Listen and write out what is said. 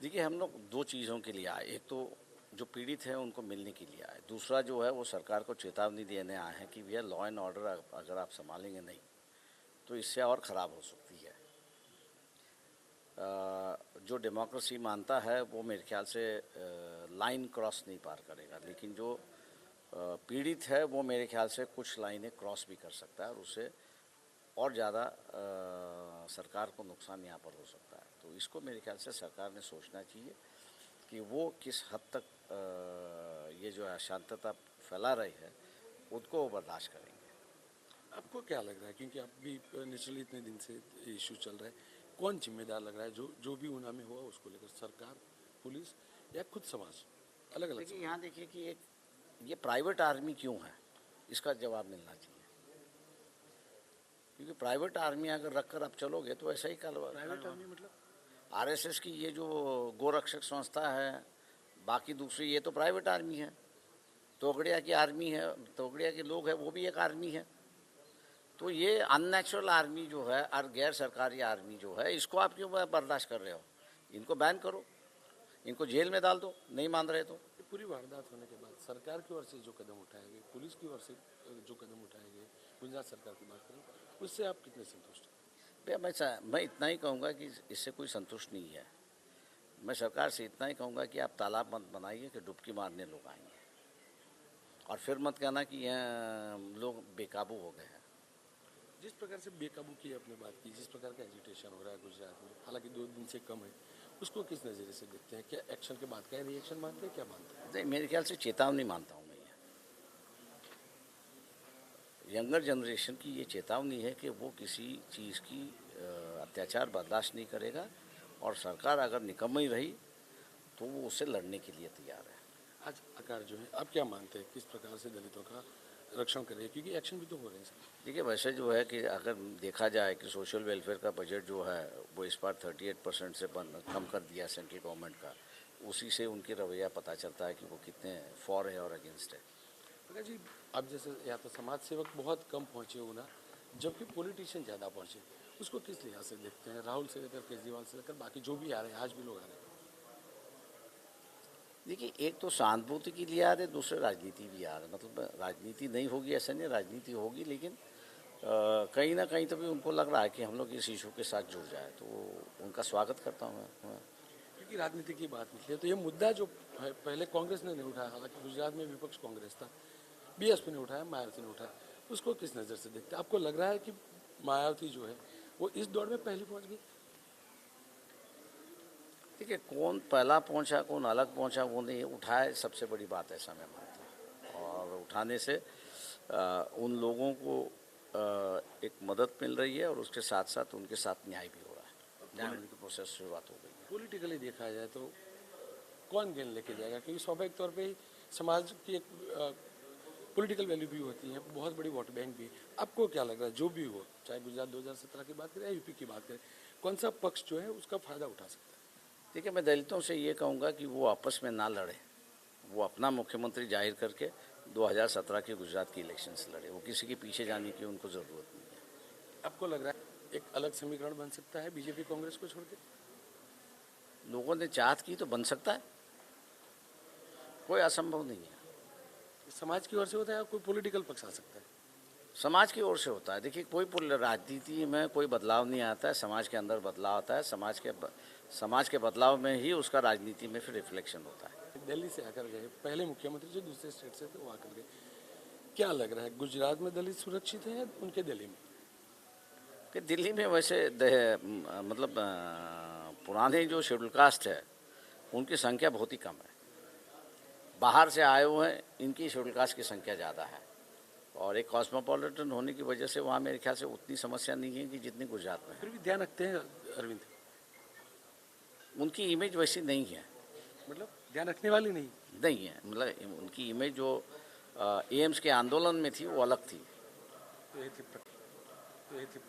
देखिए, हम लोग दो चीज़ों के लिए आए। एक तो जो पीड़ित हैं उनको मिलने के लिए आए, दूसरा जो है वो सरकार को चेतावनी देने आए हैं कि भैया लॉ एंड ऑर्डर अगर आप संभालेंगे नहीं तो इससे और ख़राब हो सकती है। जो डेमोक्रेसी मानता है वो मेरे ख्याल से लाइन क्रॉस नहीं पार करेगा, लेकिन जो पीड़ित है वो मेरे ख्याल से कुछ लाइनें क्रॉस भी कर सकता है और उससे और ज़्यादा सरकार को नुकसान यहाँ पर हो सकता है। तो इसको मेरे ख्याल से सरकार ने सोचना चाहिए कि वो किस हद तक ये जो अशांतता फैला रही है उसको वो बर्दाश्त करेंगे। आपको क्या लग रहा है, क्योंकि आप भी नेचुरली इतने दिन से इशू चल रहा है, कौन जिम्मेदार लग रहा है जो भी ऊना में हुआ उसको लेकर? सरकार, पुलिस या खुद समाज? अलग अलग। देखिए, यहाँ देखिए कि एक ये प्राइवेट आर्मी क्यों है, इसका जवाब मिलना चाहिए। क्योंकि प्राइवेट आर्मी अगर रखकर आप चलोगे तो ऐसा ही कल प्राइवेट आर्मी मतलब आरएसएस की ये जो गोरक्षक संस्था है, बाकी दूसरी ये तो प्राइवेट आर्मी है। तोगड़िया की आर्मी है, तोगड़िया के लोग हैं वो भी एक आर्मी है। तो ये अननेचुरल आर्मी जो है और गैर सरकारी आर्मी जो है, इसको आप क्यों बर्दाश्त कर रहे हो? इनको बैन करो, इनको जेल में डाल दो, नहीं मान रहे तो। पूरी वारदात होने के बाद सरकार की ओर से जो कदम उठाए गए, पुलिस की ओर से जो कदम उठाए गए, गुजरात सरकार की बात करें, उससे आप कितने संतुष्ट हैं? भैया मैं इतना ही कहूँगा कि इससे कोई संतुष्ट नहीं है। मैं सरकार से इतना ही कहूँगा कि आप तालाब मत बनाइए कि डुबकी मारने लोग आएंगे, और फिर मत कहना कि यहाँ लोग बेकाबू हो गए हैं। जिस प्रकार से बेकाबू की आपने बात की, जिस प्रकार का एजिटेशन हो रहा है गुजरात में, हालांकि 2 दिन से कम है, उसको किस नज़रिए से देखते हैं? क्या एक्शन के बाद का रिएक्शन मानते हैं, क्या मानते हैं? नहीं, मेरे ख्याल से चेतावनी मानता हूँ मैं। यंगर जनरेशन की ये चेतावनी है कि वो किसी चीज़ की अत्याचार बर्दाश्त नहीं करेगा, और सरकार अगर निकम्मी रही तो वो उससे लड़ने के लिए तैयार है। आज सरकार जो है, आप क्या मानते हैं किस प्रकार से दलितों का रक्षण करे, क्योंकि एक्शन भी तो हो रहे हैं? देखिए, वैसे जो है कि अगर देखा जाए कि सोशल वेलफेयर का बजट जो है वो इस बार 38% से कम कर दिया सेंट्रल गवर्नमेंट का, उसी से उनकी रवैया पता चलता है कि वो कितने फॉर है और अगेंस्ट है। प्रकाश जी, आप जैसे या तो समाज सेवक बहुत कम पहुँचे हो ना, जबकि पॉलिटिशियन ज़्यादा पहुँचे, उसको किस लिहाज से देखते हैं? राहुल से लेकर केजरीवाल से लेकर बाकी जो भी आ रहे हैं, आज भी लोग आ रहे हैं। देखिए, एक तो सहानुभूति के लिए आ रहे, दूसरे राजनीति भी आ रहे। मतलब राजनीति नहीं होगी ऐसा नहीं, राजनीति होगी, लेकिन कहीं ना कहीं तो भी उनको लग रहा है कि हम लोग इस इशू के साथ जुड़ जाए, तो उनका स्वागत करता हूँ मैं। क्योंकि राजनीति की बात निकली है, तो ये मुद्दा जो है पहले कांग्रेस ने नहीं उठाया, हालांकि गुजरात में विपक्ष कांग्रेस था, बीएसपी ने उठाया, मायावती ने उठाया, उसको किस नज़र से देखते हैं? आपको लग रहा है कि मायावती जो है वो इस दौड़ में पहले पहुंच गई? देखिए, कौन पहला पहुंचा कौन अलग पहुंचा वो नहीं उठाए, सबसे बड़ी बात ऐसा मैं मानता हूँ। और उठाने से उन लोगों को एक मदद मिल रही है, और उसके साथ साथ उनके साथ न्याय भी हो रहा है। न्याय होने की प्रोसेस शुरुआत हो गई है। पॉलिटिकली देखा जाए तो कौन गेंद लेके जाएगा? क्योंकि स्वाभाविक तौर पे ही समाज की एक पॉलिटिकल वैल्यू भी होती है, बहुत बड़ी वोट बैंक भी। आपको क्या लग रहा है, जो भी हो, चाहे गुजरात 2017 की बात करें या यूपी की बात करें, कौन सा पक्ष जो है उसका फायदा उठा सकता है? देखिए, मैं दलितों से ये कहूँगा कि वो आपस में ना लड़े, वो अपना मुख्यमंत्री जाहिर करके 2017 के गुजरात की इलेक्शंस लड़े। वो किसी के पीछे जाने की उनको ज़रूरत नहीं है। आपको लग रहा है एक अलग समीकरण बन सकता है बीजेपी कांग्रेस को छोड़ के? लोगों ने चाहत की तो बन सकता है, कोई असंभव नहीं है। समाज की ओर से होता है या कोई पॉलिटिकल पक्ष आ सकता है? समाज की ओर से होता है। देखिए, कोई राजनीति में कोई बदलाव नहीं आता है, समाज के अंदर बदलाव आता है। समाज के बदलाव में ही उसका राजनीति में फिर रिफ्लेक्शन होता है। दिल्ली से आकर गए पहले मुख्यमंत्री, जो दूसरे स्टेट से थे वो आकर गए, क्या लग रहा है गुजरात में दलित सुरक्षित है या उनके दिल्ली में? कि दिल्ली में वैसे मतलब पुराने जो शेड्यूल कास्ट है उनकी संख्या बहुत ही कम है। बाहर से आए हुए हैं, इनकी शेड्यूल कास्ट की संख्या ज़्यादा है, और एक कॉस्मोपॉलिटन होने की वजह से वहाँ मेरे ख्याल से उतनी समस्या नहीं है कि जितनी गुजरात में है। फिर भी ध्यान रखते हैं अरविंद? उनकी इमेज वैसी नहीं है। मतलब ध्यान रखने वाली नहीं है, मतलब उनकी इमेज जो एम्स के आंदोलन में थी वो अलग थी। तो ये थी